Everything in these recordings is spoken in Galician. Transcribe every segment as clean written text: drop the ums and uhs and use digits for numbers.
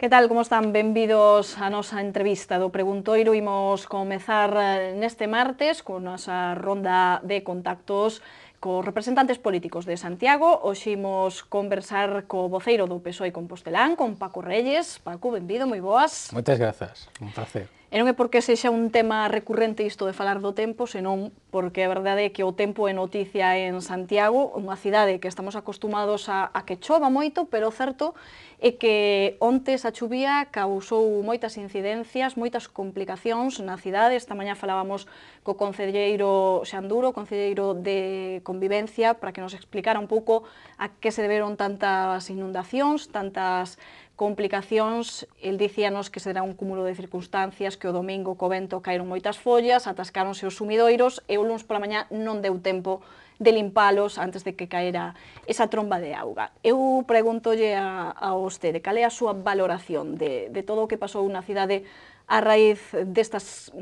Que tal, como están? Benvidos á nosa entrevista do Preguntoiro. Imos comezar neste martes con nosa ronda de contactos cos representantes políticos de Santiago. Hoxe imos conversar co voceiro do PSOE Compostelán, con Paco Reyes. Paco, benvido, moi boas. Moitas grazas, un placer. E non é porque sexa un tema recurrente isto de falar do tempo, senón porque a verdade é que o tempo é noticia en Santiago, unha cidade que estamos acostumados a que chova moito, pero o certo é que onte esa chuvia causou moitas incidencias, moitas complicacións na cidade. Esta mañá falábamos co concelleiro Xanduro, concelleiro de Convivencia, para que nos explicara un pouco a que se deberon tantas inundacións, tantas complicacións. El dicíanos que será un cúmulo de circunstancias, que o domingo co vento caeron moitas follas, atascáronse os sumidoiros e o luns pola mañá non deu tempo de limpalos antes de que caera esa tromba de auga. Eu preguntolle a vostede, cal é a súa valoración de todo o que pasou na cidade a raíz destas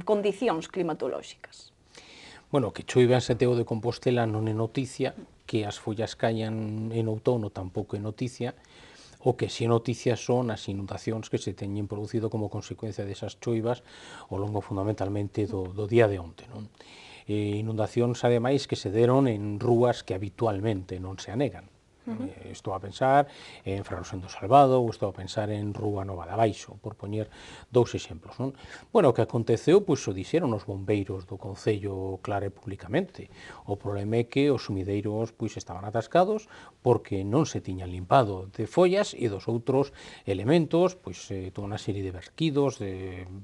condicións climatolóxicas? Bueno, que choiva en Santiago de Compostela non é noticia, que as follas caian en outono tampouco é noticia, o que si noticia son as inundacións que se teñen producido como consecuencia desas choivas ao longo fundamentalmente do día de onte, non? Inundacións, ademais, que se deron en rúas que habitualmente non se anegan. Estou a pensar en Frarosendo Salvado ou estou a pensar en Rúa Nova de Abaixo, por poñer dous exemplos, non? Bueno, o que aconteceu, pois o dixeron os bombeiros do Concello claro e públicamente. O problema é que os sumideiros pois estaban atascados porque non se tiñan limpado de follas e dos outros elementos, pois toda unha serie de verquidos,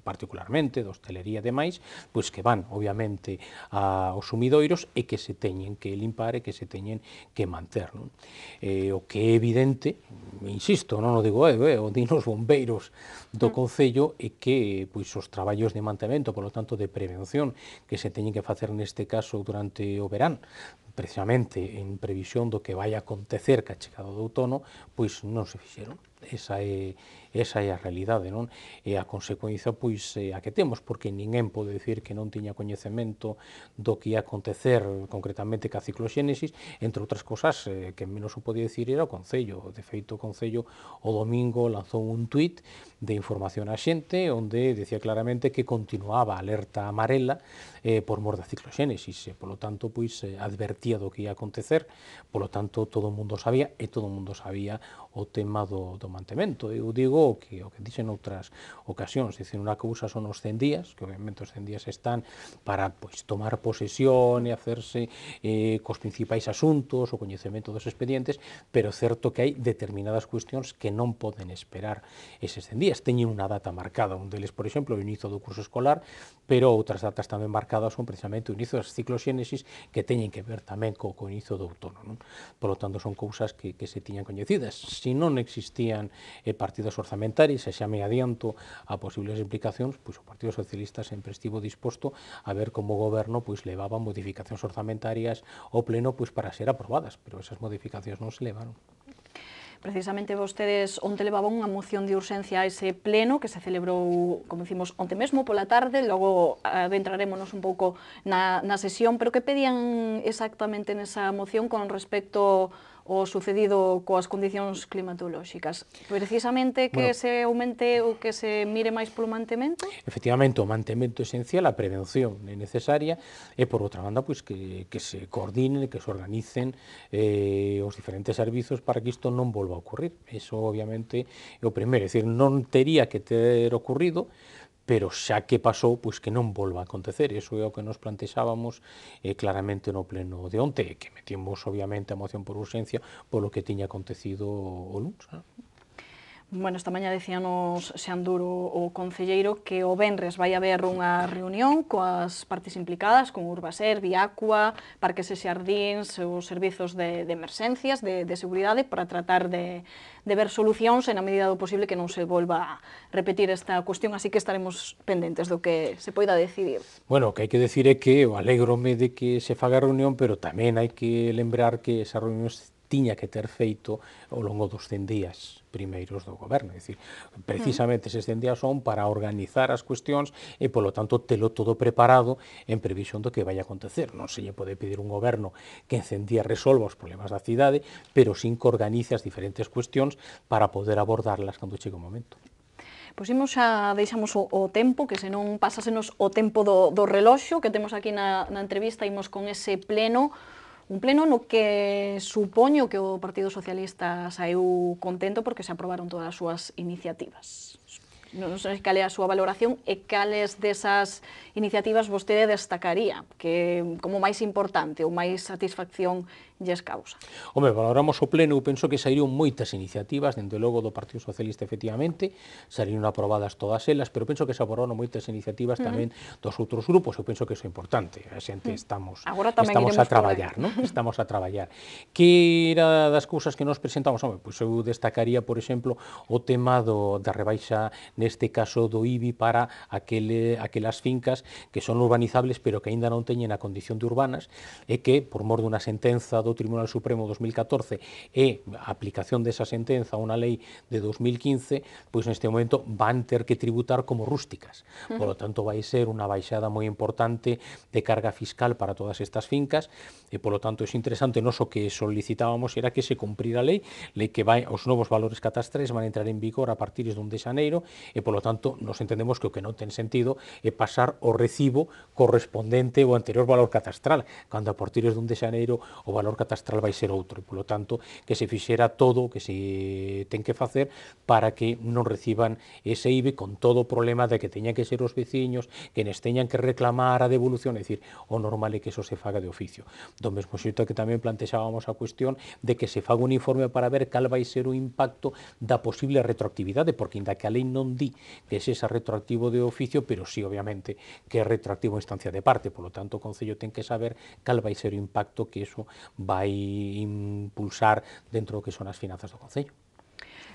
particularmente de hostelería e demais, pois que van, obviamente, aos sumidoiros e que se teñen que limpar e que se teñen que manter, non? O que é evidente, insisto, non o digo o din os bombeiros do Concello, é que pois os traballos de mantemento, polo tanto de prevención, que se teñen que facer neste caso durante o verán, precisamente en previsión do que vai acontecer ca chegada do outono, pois non se fixeron. Esa é a realidade, non? E a consecuencia, pois, a que temos, porque ninguén pode dicir que non tiña coñecemento do que ia acontecer concretamente ca cicloxénesis, entre outras cosas, que menos o podía dicir era o Concello. De feito, o Concello o domingo lanzou un tuit de información á xente, onde decía claramente que continuaba a alerta amarela por mor da cicloxénesis, e, polo tanto, pois, advertía do que ia acontecer, polo tanto, todo o mundo sabía, e todo o mundo sabía o tema do mantemento. Eu digo o que dixen outras ocasións, dicir, unha cousa son os 100 días, que obviamente os 100 días están para pois tomar posesión e hacerse cos principais asuntos, o coñecemento dos expedientes, pero certo que hai determinadas cuestións que non poden esperar eses 100 días. Teñen unha data marcada, un deles, por exemplo, o inicio do curso escolar, pero outras datas tamén marcadas son precisamente o inicio das cicloxénesis, que teñen que ver tamén co inicio do outono, non? Por lo tanto, son cousas que se tiñan coñecidas. Se non existían partidas orzamentarias, e xa me adianto a posibles implicacións, pois o Partido Socialista sempre estivo disposto a ver como o goberno pois levaba modificacións orzamentarias ao pleno pois para ser aprobadas, pero esas modificacións non se levaron. Precisamente vostedes onte levaban unha moción de urxencia a ese pleno que se celebrou, como decimos, onte mesmo pola tarde, logo adentrarémonos un pouco na sesión, pero que pedían exactamente nesa moción con respecto ao sucedido coas condicións climatolóxicas? Precisamente que se aumente ou que se mire máis polo mantemento? Efectivamente, o mantemento esencial, a prevención é necesaria, e por outra banda, pois que se coordinen, que se organicen os diferentes servizos para que isto non volva a ocurrir. Iso, obviamente, é o primeiro, é dicir, non tería que ter ocurrido, pero xa que pasou, pois que non volva a acontecer. Iso é o que nos plantexábamos claramente no pleno de onte, que metimos, obviamente, a moción por urxencia polo que tiña acontecido o luns. Bueno, esta mañá decíanos Xanduro, o concelleiro, que o venres vai haber unha reunión coas partes implicadas, con Urbaser, Viacua, Parques e Xardíns, os servizos de emerxencias, de seguridade, para tratar de ver solucións e, na medida do posible, que non se volva a repetir esta cuestión, así que estaremos pendentes do que se poida decidir. Bueno, o que hai que decir é que eu alégrome de que se faga a reunión, pero tamén hai que lembrar que esas reunións tiña que ter feito ao longo dos 100 días primeiros do goberno, é dicir, precisamente eses 100 días son para organizar as cuestións e, polo tanto, telo todo preparado en previsión do que vai acontecer. Non se lle pode pedir un goberno que en 100 días resolva os problemas da cidade, pero sin que organice as diferentes cuestións para poder abordarlas cando chegue o momento. Pois imos xa deixamos o tempo, que senón pasásenos o tempo do reloxo que temos aquí na entrevista, imos con ese pleno, un pleno no que supoño que o Partido Socialista saiu contento porque se aprobaron todas as súas iniciativas. Non sei cal é a súa valoración e cales desas iniciativas vostede destacaría que como máis importante ou máis satisfacción lles causa. Home, valoramos o pleno, eu penso que saíron moitas iniciativas, dende logo do Partido Socialista, efectivamente, saíron aprobadas todas elas, pero penso que se aprobaron moitas iniciativas tamén dos outros grupos, eu penso que iso é importante, a xente estamos a traballar, non? Estamos a traballar. Que era das cousas que nos presentamos? Home, pois eu destacaría, por exemplo, o tema da rebaixa, neste caso do IBI, para aquelas fincas que son urbanizables, pero que aínda non teñen a condición de urbanas, e que, por mor dunha sentenza do Tribunal Supremo 2014 e a aplicación desa sentenza a unha lei de 2015, pois neste momento van ter que tributar como rústicas. Por lo tanto, vai ser unha baixada moi importante de carga fiscal para todas estas fincas e, por lo tanto, é interesante. Nos o que solicitábamos era que se cumprira a lei que vai, os novos valores catastrais van a entrar en vigor a partir de 1 de xaneiro e, por lo tanto, nos entendemos que o que non ten sentido é pasar o recibo correspondente ao anterior valor catastral, cando a partir de 1 de xaneiro o valor catastral vai ser outro, e, polo tanto, que se fixera todo o que se ten que facer para que non reciban ese IBI con todo o problema de que teñan que ser os veciños, que nes teñan que reclamar a devolución, é dicir, o normal é que eso se faga de oficio. Do mesmo xeito que tamén plantexábamos a cuestión de que se faga un informe para ver cal vai ser o impacto da posible retroactividade, porque inda que a lei non di que se retroactivo de oficio, pero sí, obviamente, que é retroactivo en instancia de parte, polo tanto, o Concello ten que saber cal vai ser o impacto que iso vai impulsar dentro do que son as finanzas do Concello.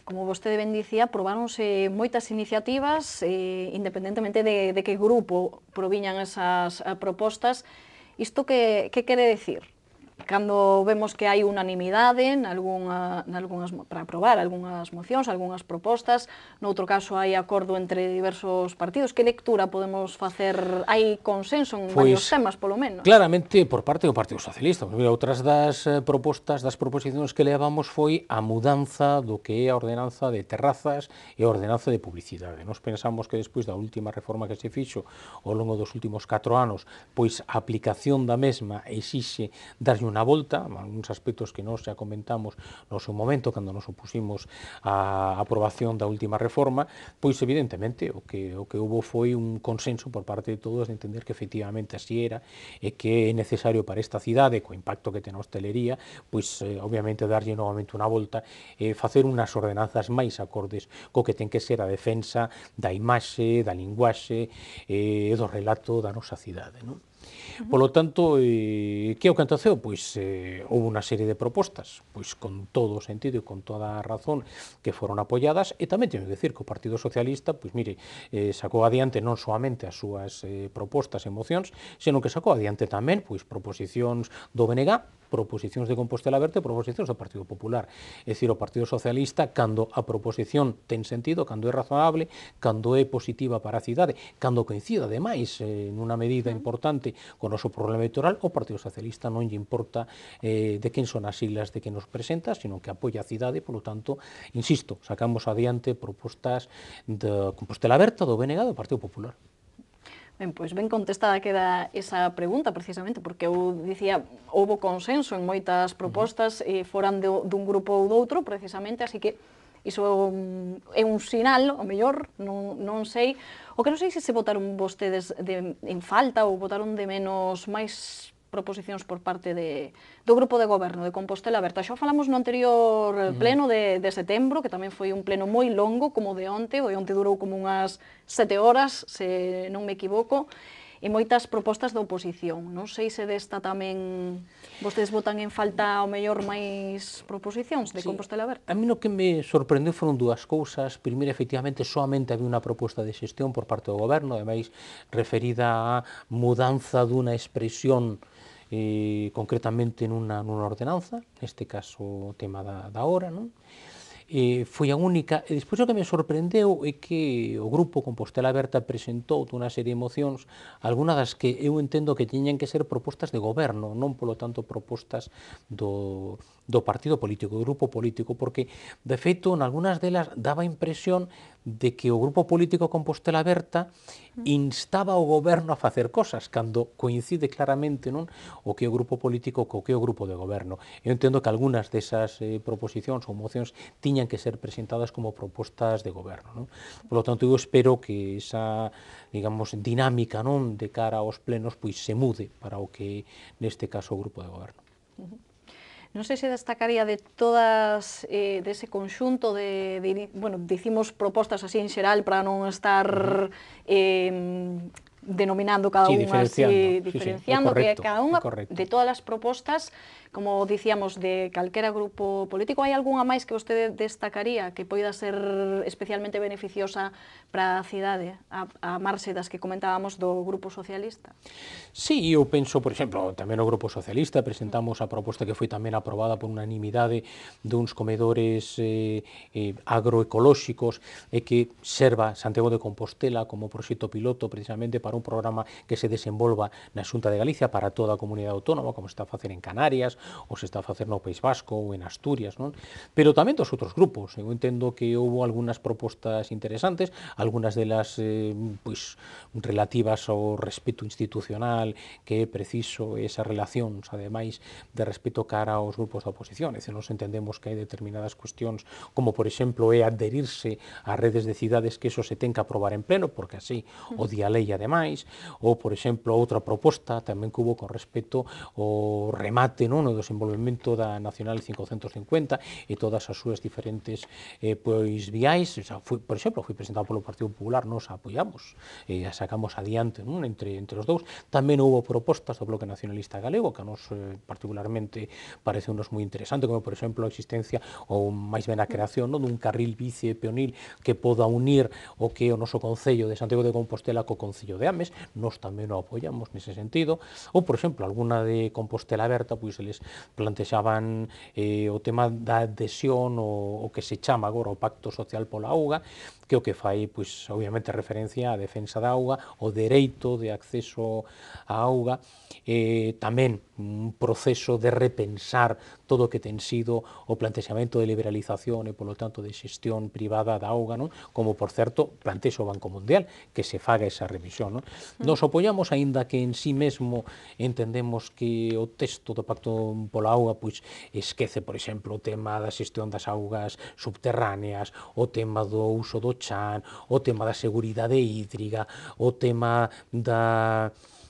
Como vostede ben dicía, aprobáronse moitas iniciativas, independentemente de que grupo proviñan esas propostas. Isto que quere decir? Cando vemos que hai unanimidade para aprobar algunhas mocións, algunhas propostas, noutro caso hai acordo entre diversos partidos, que lectura podemos facer? Hai consenso en varios temas, polo menos? Claramente, por parte do Partido Socialista. Outras das proposicións que levamos foi a mudanza do que é a ordenanza de terrazas e a ordenanza de publicidade. Nos pensamos que despois da última reforma que se fixo ao longo dos últimos 4 anos, pois a aplicación da mesma exixe darlle unha volta, algúns aspectos que nós xa comentamos no seu momento, cando nos opusimos á aprobación da última reforma, pois evidentemente o que houve foi un consenso por parte de todos de entender que efectivamente así era e que é necesario para esta cidade, co impacto que ten a hostelería, pois obviamente darlle novamente unha volta e facer unhas ordenanzas máis acordes co que ten que ser a defensa da imaxe, da linguaxe e do relato da nosa cidade, non? Polo tanto, que é o que aconteceu? Pois houve unha serie de propostas, pois con todo o sentido e con toda a razón que foron apoiadas, e tamén teño que decir que o Partido Socialista, pois mire, sacou adiante non soamente as súas propostas e mocións, senón que sacou adiante tamén pois proposicións do BNG, proposicións de Compostela Aberta e proposicións do Partido Popular. É dicir, o Partido Socialista, cando a proposición ten sentido, cando é razonable, cando é positiva para a cidade, cando coincida, ademais, nunha medida importante con o noso programa electoral, o Partido Socialista non lle importa de quen son as siglas de que nos presenta, sino que apoia a cidade, polo tanto, insisto, sacamos adiante propostas de Compostela Aberta, do BNG e do Partido Popular. Ben, pois ben contestada queda esa pregunta, precisamente, porque eu dicía, houve consenso en moitas propostas, foran dun grupo ou doutro, precisamente, así que iso é un sinal, o mellor, non sei. O que non sei se votaron vostedes en falta ou votaron de menos máis proposicións por parte do grupo de goberno de Compostela Aberta. Xa falamos no anterior pleno de setembro, que tamén foi un pleno moi longo, como o de onte durou como unhas 7 horas, se non me equivoco, e moitas propostas da oposición. Non sei se desta tamén vostedes votan en falta ao mellor máis proposicións de Compostela Aberta. A mí o que me sorprendeu foron dúas cousas. Primeiro, efectivamente, soamente había unha proposta de xestión por parte do goberno, ademais referida á mudanza dunha expresión concretamente nunha ordenanza, neste caso o tema da hora, non? Foi a única, e despois o que me sorprendeu é que o grupo Compostela Aberta presentou unha serie de mocións, algunhas das que eu entendo que tiñan que ser propostas de goberno, non polo tanto propostas do partido político, do grupo político, porque de feito, en algunhas delas daba a impresión de que o grupo político Compostela Aberta instaba o goberno a facer cosas, cando coincide claramente non o que é o grupo político co que é o grupo de goberno. Eu entendo que algunhas desas proposicións ou mocións tiñan que ser presentadas como propostas de goberno, non? Por lo tanto, eu espero que esa, digamos, dinámica non de cara aos plenos pois se mude para o que neste caso o grupo de goberno. Non sei se destacaría de todas, dese conxunto bueno, dicimos propostas así en xeral para non estar denominando cada unha así, diferenciando, que cada unha de todas as propostas, como dicíamos, de calquera grupo político, hai algunha máis que vostede destacaría que poida ser especialmente beneficiosa para a cidade, a marxe das que comentábamos do Grupo Socialista? Sí, eu penso, por exemplo, tamén o Grupo Socialista presentamos a proposta que foi tamén aprobada por unanimidade duns comedores agroecolóxicos e que serva Santiago de Compostela como proxecto piloto precisamente para un programa que se desenvolva na Xunta de Galicia para toda a comunidade autónoma, como se está a facer en Canarias, ou se está a facer no País Vasco ou en Asturias, non? Pero tamén dos outros grupos. Eu entendo que houve algunhas propostas interesantes, algunhas delas pois relativas ao respeto institucional que é preciso, esas relacións, ademais, de respeto cara aos grupos da oposición. É dicir, nos entendemos que hai determinadas cuestións, como, por exemplo, é adherirse ás redes de cidades, que eso se ten que aprobar en pleno, porque así o di a lei, ademais, ou, por exemplo, outra proposta tamén que hubo con respecto ao remate, non, o desenvolvemento da Nacional 550 e todas as súas diferentes pois viais, por exemplo, foi presentado polo Partido Popular, nos a apoiamos, a sacamos adiante, non, entre os dous. Tamén houve propostas do Bloque Nacionalista Galego, que a nos particularmente pareceunos moi interesante, como, por exemplo, a existencia, ou máis ben a creación, non, dun carril bici e peonil que poda unir o que é o noso Concello de Santiago de Compostela co Concello de Ames, nos tamén o apoiamos nese sentido, ou, por exemplo, alguna de Compostela Aberta, pois eles plantexaban o tema da adhesión o que se chama agora o Pacto Social pola Auga, que o que fai, pois, obviamente, referencia á defensa da auga, o dereito de acceso á auga, tamén un proceso de repensar todo o que ten sido o plantexamento de liberalización e, polo tanto, de xestión privada da auga, non? Como, por certo, plantexa o Banco Mundial, que se faga esa revisión, non? Nos apoiamos, aínda que en sí mesmo entendemos que o texto do Pacto pola Auga pois esquece, por exemplo, o tema da xestión das augas subterráneas, o tema do uso do chan, o tema da seguridade hídrica, o tema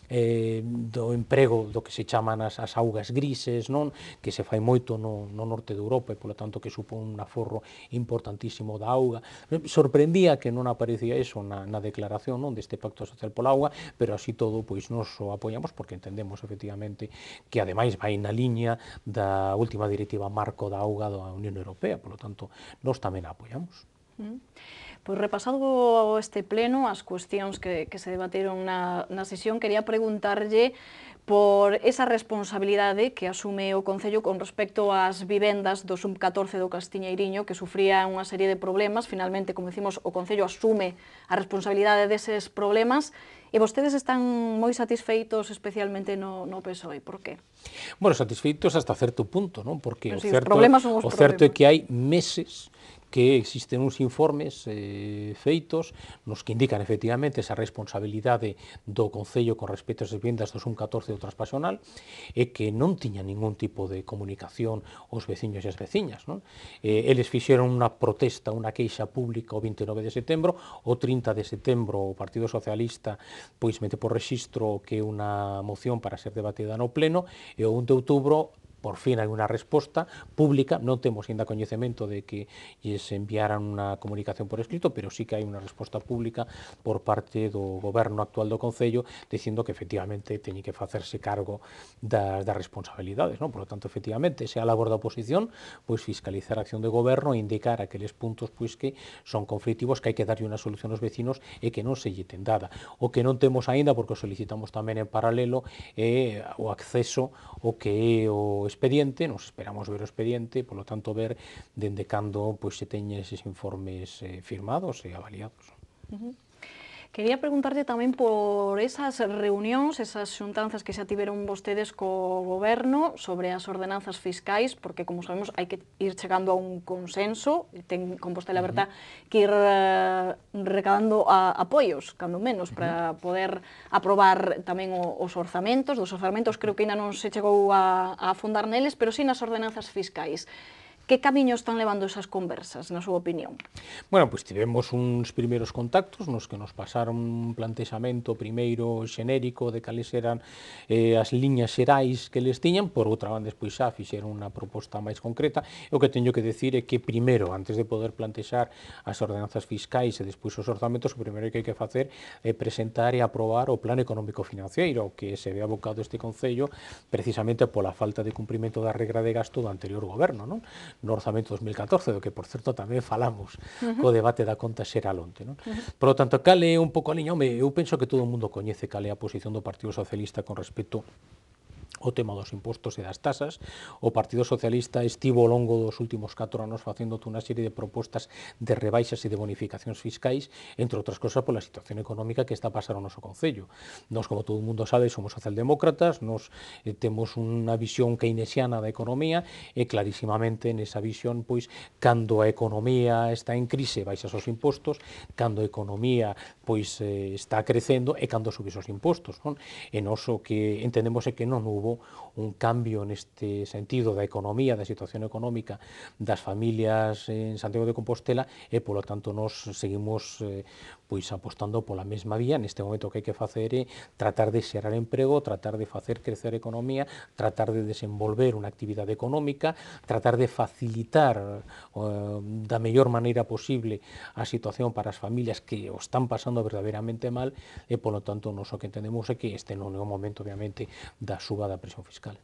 do emprego do que se chaman as augas grises, non, que se fai moito no norte de Europa e, polo tanto, que supón un aforro importantísimo da auga. Sorprendía que non aparecía eso na declaración, non, deste Pacto Social pola Auga, pero así todo, pois, nos o apoiamos porque entendemos, efectivamente, que ademais vai na liña da última directiva marco da auga da Unión Europea, polo tanto, nos tamén a apoiamos. Pois repasado este pleno, as cuestións que se debateron na sesión, quería preguntarlle por esa responsabilidade que asume o Concello con respecto ás vivendas do sub-14 do Castiñeiriño, que sufría unha serie de problemas. Finalmente, como decimos, o Concello asume a responsabilidade deses problemas, e vostedes están moi satisfeitos, especialmente no PSOE. Por qué? Bueno, satisfeitos hasta certo punto, non? Porque o certo é que hai meses que existen uns informes feitos nos que indican efectivamente esa responsabilidade do Concello con respecto ás vivendas do sub-14 do transpasional e que non tiña ningún tipo de comunicación aos veciños e as veciñas, non? Eles fixeron unha protesta, unha queixa pública o 29 de setembro, o 30 de setembro o Partido Socialista pois mete por rexistro que é unha moción para ser debatida no pleno, e o 1 de outubro por fin hai unha resposta pública, non temos ainda coñecemento de que lles enviaran unha comunicación por escrito, pero sí que hai unha resposta pública por parte do goberno actual do Concello dicindo que efectivamente teñen que facerse cargo das responsabilidades, non? Por lo tanto, efectivamente, se a labor da oposición, pois fiscalizar a acción de goberno e indicar aqueles puntos pois que son conflitivos, que hai que darlle unha solución aos vecinos e que non se lle ten dada. O que non temos aínda, porque o solicitamos tamén en paralelo, é o acceso o que é o expediente, nos esperamos ver o expediente, polo tanto ver dende cando pois se teñen eses informes firmados e avaliados. Quería preguntarte tamén por esas reunións, esas xuntanzas que xa tiveron vostedes co goberno sobre as ordenanzas fiscais, porque, como sabemos, hai que ir chegando a un consenso, ten Compostela Aberta que ir recadando apoios, cando menos, para poder aprobar tamén os orzamentos. Dos orzamentos creo que ainda non se chegou a afondar neles, pero sí nas ordenanzas fiscais. Que camiño están levando esas conversas, na súa opinión? Bueno, pois tivemos uns primeiros contactos nos que nos pasaron un plantexamento primeiro xenérico de cales eran as liñas xerais que les tiñan, por outra banda, despois xa fixeron unha proposta máis concreta. O que teño que decir é que primeiro, antes de poder plantexar as ordenanzas fiscais e despois os orzamentos, o primeiro que hai que facer é presentar e aprobar o plan económico financiero que se ve abocado este Concello precisamente pola falta de cumprimento da regra de gasto do anterior goberno, non? No orzamento 2014, do que, por certo, tamén falamos co debate da conta xeral onte. Por lo tanto, cal é un pouco a liña? Eu penso que todo o mundo coñece cal é a posición do Partido Socialista con respecto o tema dos impostos e das tasas. O Partido Socialista estivo ao longo dos últimos 4 anos facendo unha serie de propostas de rebaixas e de bonificacións fiscais, entre outras cosas pola situación económica que está a pasar o noso Concello. Nos, como todo o mundo sabe, somos socialdemócratas, nos temos unha visión keynesiana da economía e clarísimamente nesa visión, pois, cando a economía está en crise, baixas os impostos, cando a economía pois está crecendo e cando subes os impostos, non? E nos o que entendemos é que non hubo un cambio neste sentido da economía, da situación económica das familias en Santiago de Compostela e, polo tanto, nos seguimos pois apostando pola mesma vía. Neste momento o que hai que facer é tratar de xerar emprego, tratar de facer crecer a economía, tratar de desenvolver unha actividade económica, tratar de facilitar da mellor maneira posible a situación para as familias que o están pasando verdadeiramente mal e, polo tanto, nos o que entendemos é que este non é o momento, obviamente, da suba da presión fiscal.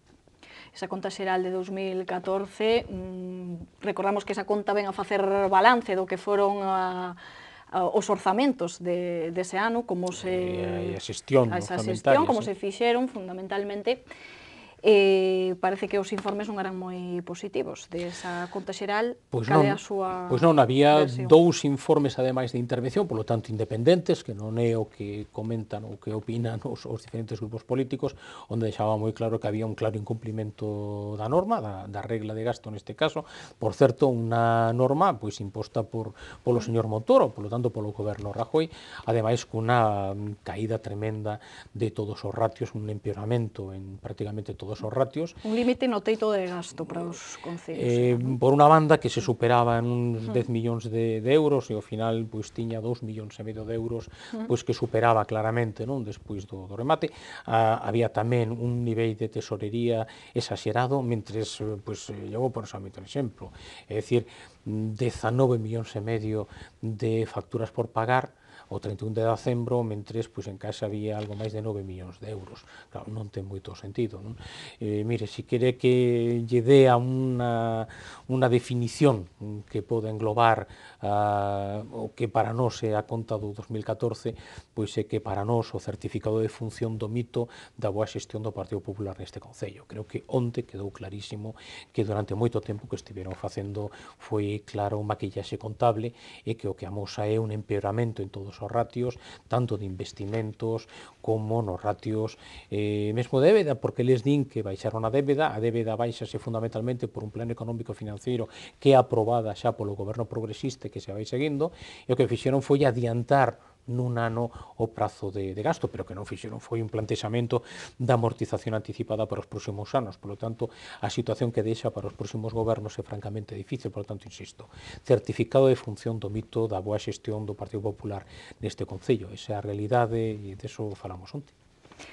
Esa conta xeral de 2014, recordamos que esa conta ven a facer balance do que foron os orzamentos dese ano, como se... a xestión orzamentaria, como se fixeron, fundamentalmente. Parece que os informes non eran moi positivos desa conta xeral. Cal é a súa Pois non, había versión? 2 informes, ademais de intervención, polo tanto independentes, que non é o que comentan ou que opinan os diferentes grupos políticos, onde deixaba moi claro que había un claro incumplimento da norma, da regla de gasto neste caso, por certo, unha norma pois imposta polo señor Montoro, polo tanto polo goberno Rajoy, ademais cunha caída tremenda de todos os ratios, un empeoramento en prácticamente todos os ratios. Un límite no teito de gasto para os concellos. Por unha banda que se superaban uns 10 millóns de euros e ao final pois tiña 2,5 millóns de euros pois que superaba claramente, non, despois do remate. Había tamén un nivel de tesorería exagerado, mentres pois eu por somente un exemplo, é dicir, 19,5 millóns de facturas por pagar o 31 de decembro, mentres pois en casa había algo máis de 9 millóns de euros. Claro, non ten moito sentido, non? Mire, se quere que lle dea unha definición que pode englobar o que para nós é a conta do 2014, pois é que para nós o certificado de función do mito da boa xestión do Partido Popular neste Concello. Creo que onte quedou clarísimo que durante moito tempo que estiveron facendo foi claro un maquillaxe contable e que o que amosa é un empeoramento en todos os ratios, tanto de investimentos como nos ratios mesmo de débeda, porque les din que baixaron a débeda baixase fundamentalmente por un plan económico financiero que é aprobada xa polo goberno progresista que se vai seguindo, e o que fixeron foi adiantar nun ano o prazo de gasto, pero que non fixeron foi un plantexamento da amortización anticipada para os próximos anos. Por lo tanto, a situación que deixa para os próximos gobernos é francamente difícil. Por lo tanto, insisto, certificado de función do mito da boa xestión do Partido Popular neste Concello. Esa é a realidade e deso falamos onte.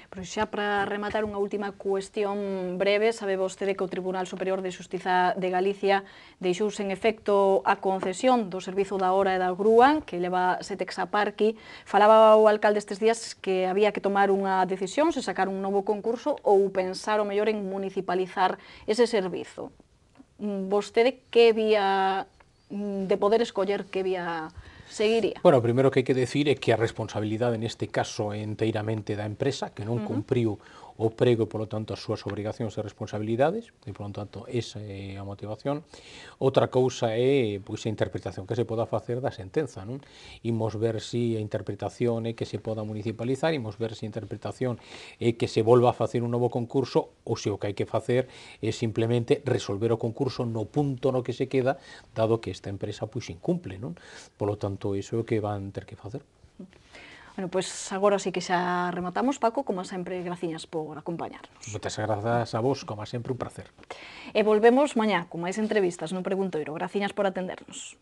Pero xa para rematar unha última cuestión breve, sabe vostede que o Tribunal Superior de Xustiza de Galicia deixou sen efecto a concesión do servizo da hora e da grúa, que leva Setex a Parqui. Falaba o alcalde estes días que había que tomar unha decisión, se sacar un novo concurso ou pensar o mellor en municipalizar ese servizo. Vostede que vía de poder escoller que vía seguiría? Bueno, o primeiro que hai que decir é que a responsabilidade neste caso é enteiramente da empresa, que non cumpriu o prego e, polo tanto, as súas obrigacións e responsabilidades, e, polo tanto, esa é a motivación. Outra cousa é pois, a interpretación que se poda facer da sentenza, non? Imos ver se a interpretación é que se poda municipalizar, imos ver se a interpretación é que se volva a facer un novo concurso, ou se o que hai que facer é simplemente resolver o concurso no punto no que se queda, dado que esta empresa pois incumple, non? Polo tanto, iso é o que van ter que facer. Bueno, pois agora sí que xa rematamos. Paco, como sempre, graciñas por acompañarnos. Moitas grazas a vos, como sempre, un placer. E volvemos mañá con máis entrevistas no Preguntoiro. Graciñas por atendernos.